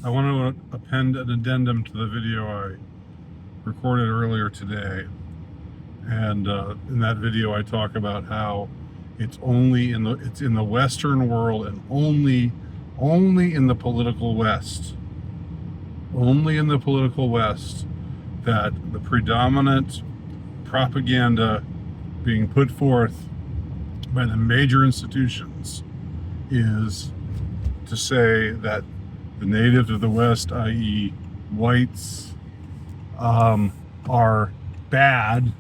I want to append an addendum to the video I recorded earlier today. And in that video, I talk about how it's in the Western world, and only in the political West, that the predominant propaganda being put forth by the major institutions is to say that the natives of the West, i.e. whites, are bad,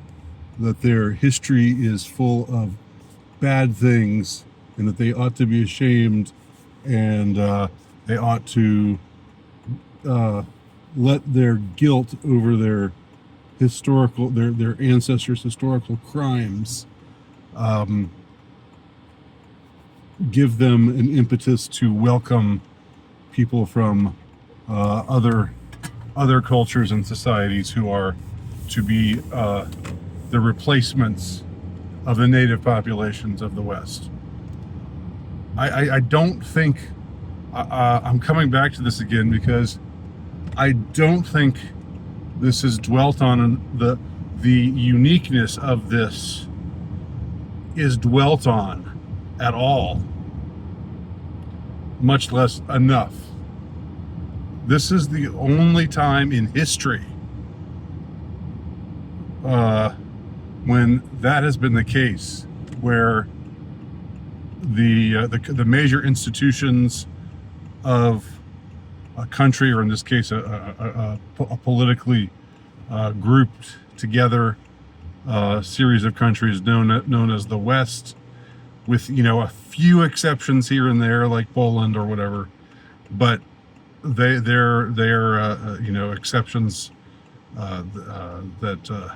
that their history is full of bad things, and that they ought to be ashamed, and they ought to let their guilt over their ancestors' historical crimes give them an impetus to welcome people from other cultures and societies who are to be the replacements of the native populations of the West. I don't think I'm coming back to this again because I don't think this is dwelt on, and the uniqueness of this is dwelt on at all, much less enough. This is the only time in history when that has been the case, where the major institutions of a country, or in this case a politically grouped together series of countries known as the West, with a few exceptions here and there like Poland or whatever, but they're exceptions that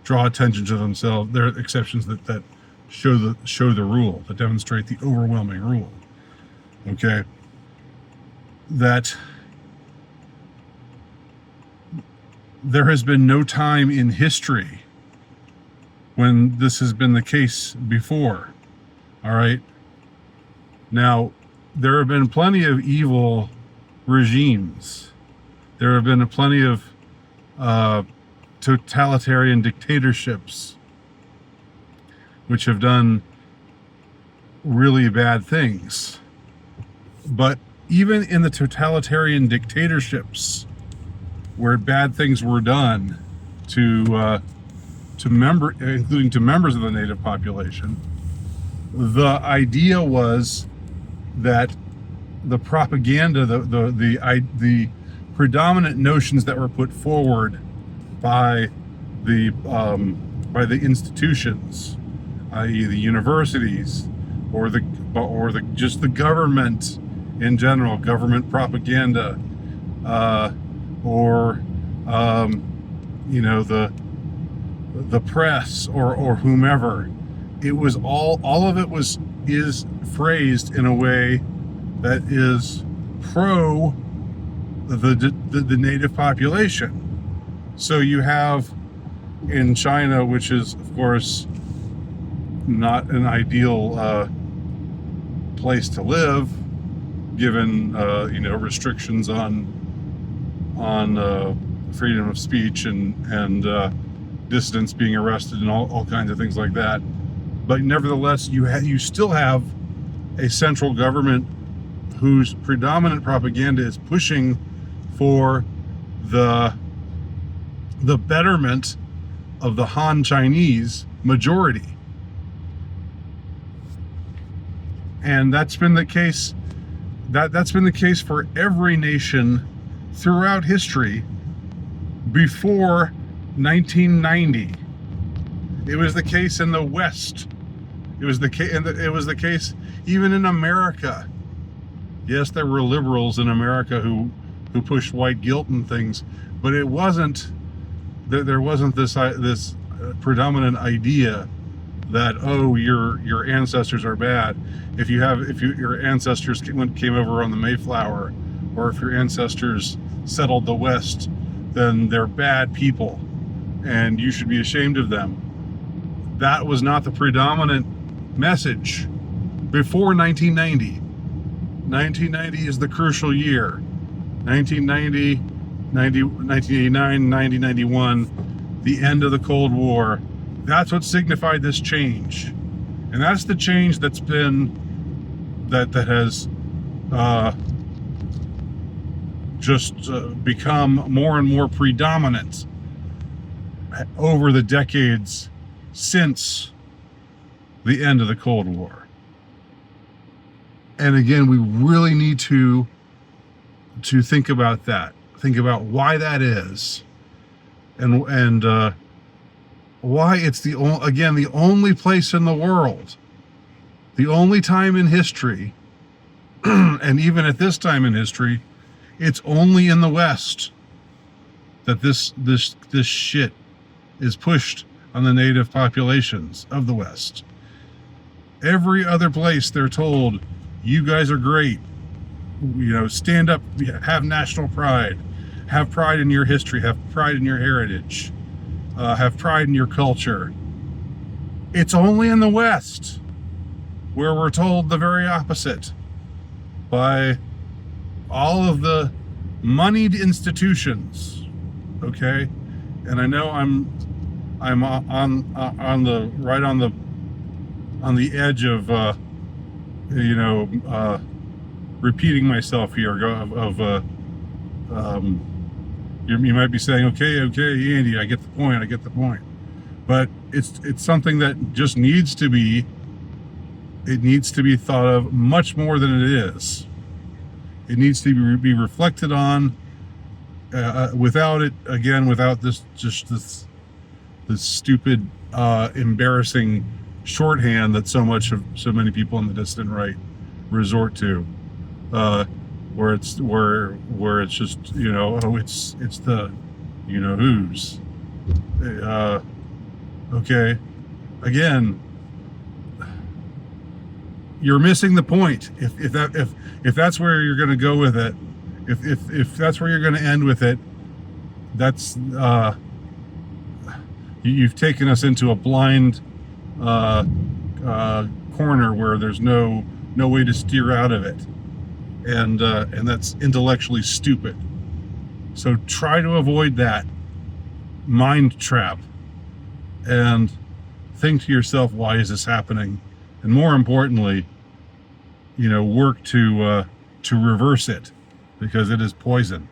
draw attention to themselves. They're exceptions that show the rule, that demonstrate the overwhelming rule. Okay, that there has been no time in history when this has been the case before. All right. Now, there have been plenty of evil regimes. There have been plenty of totalitarian dictatorships which have done really bad things. But even in the totalitarian dictatorships where bad things were done including to members of the native population, the idea was that the propaganda, the predominant notions that were put forward by the institutions, i.e. the universities, or just the government in general, government propaganda, or the press or whomever. It was all of it is phrased in a way that is pro the native population. So you have in China, which is of course not an ideal place to live, given restrictions on freedom of speech and dissidents being arrested and all kinds of things like that. But nevertheless, you still have a central government whose predominant propaganda is pushing for the betterment of the Han Chinese majority. And that's been the case. That's been the case for every nation throughout history before 1990. It was the case in the West. It was the case even in America. Yes, there were liberals in America who pushed white guilt and things, but it wasn't. There wasn't this predominant idea that your ancestors are bad. If your ancestors came over on the Mayflower, or if your ancestors settled the West, then they're bad people, and you should be ashamed of them. That was not the predominant message before 1990. 1990 is the crucial year. 1990, 1989, 90, 91, the end of the Cold War. That's what signified this change. And that's the change that has just become more and more predominant over the decades since the end of the Cold War. And again, we really need to think about that. Think about why that is, and why it's the only place in the world, the only time in history, and even at this time in history, it's only in the West that this shit is pushed on the native populations of the West. Every other place they're told, you guys are great, stand up, have national pride, have pride in your history, have pride in your heritage, have pride in your culture. It's only in the West where we're told the very opposite by all of the moneyed institutions. Okay, and I know I'm on the edge of repeating myself here. You might be saying, okay, Andy, I get the point. But it's something that just needs to be thought of much more than it is. It needs to be reflected on. Without this stupid, embarrassing shorthand that so many people in the dissident right resort to, where it's just it's the who's. Okay, again, you're missing the point. If that's where you're going to go with it, if that's where you're going to end with it, that's you've taken us into a blind corner where there's no way to steer out of it, and that's intellectually stupid. So try to avoid that mind trap and think to yourself, why is this happening? And more importantly, work to reverse it, because it is poison.